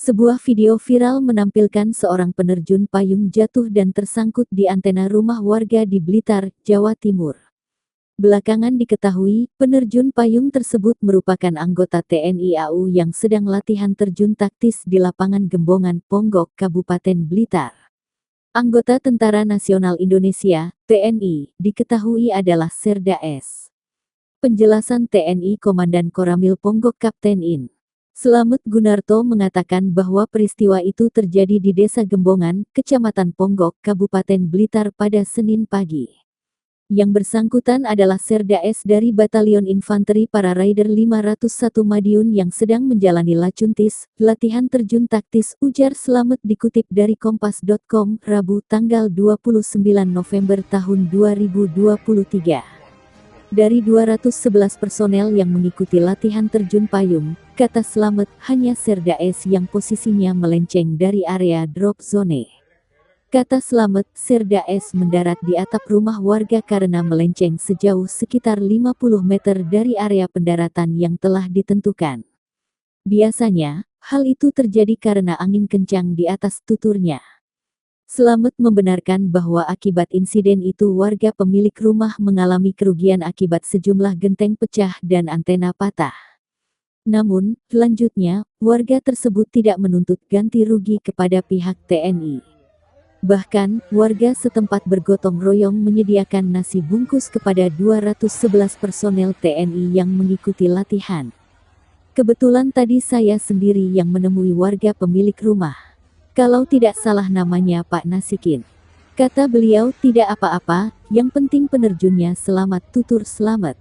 Sebuah video viral menampilkan seorang penerjun payung jatuh dan tersangkut di antena rumah warga di Blitar, Jawa Timur. Belakangan diketahui, penerjun payung tersebut merupakan anggota TNI AU yang sedang latihan terjun taktis di lapangan Gembongan, Ponggok, Kabupaten Blitar. Anggota Tentara Nasional Indonesia, TNI, diketahui adalah Serda S. Penjelasan TNI Komandan Koramil Ponggok Kapten In. Slamet Gunarto mengatakan bahwa peristiwa itu terjadi di Desa Gembongan, Kecamatan Ponggok, Kabupaten Blitar pada Senin pagi. Yang bersangkutan adalah Serda S dari Batalion Infanteri Para Raider 501 Madiun yang sedang menjalani lacuntis, latihan terjun taktis, ujar Slamet dikutip dari Kompas.com, Rabu tanggal 29 November tahun 2023. Dari 211 personel yang mengikuti latihan terjun payung, kata Slamet, hanya Serda S yang posisinya melenceng dari area drop zone. Kata Slamet, Serda S mendarat di atap rumah warga karena melenceng sejauh sekitar 50 meter dari area pendaratan yang telah ditentukan. Biasanya, hal itu terjadi karena angin kencang di atas tuturnya. Slamet membenarkan bahwa akibat insiden itu warga pemilik rumah mengalami kerugian akibat sejumlah genteng pecah dan antena patah. Namun, selanjutnya, warga tersebut tidak menuntut ganti rugi kepada pihak TNI. Bahkan, warga setempat bergotong royong menyediakan nasi bungkus kepada 211 personel TNI yang mengikuti latihan. Kebetulan tadi saya sendiri yang menemui warga pemilik rumah. Kalau tidak salah namanya Pak Nasikin. Kata beliau, tidak apa-apa, yang penting penerjunnya selamat, tutur Slamet.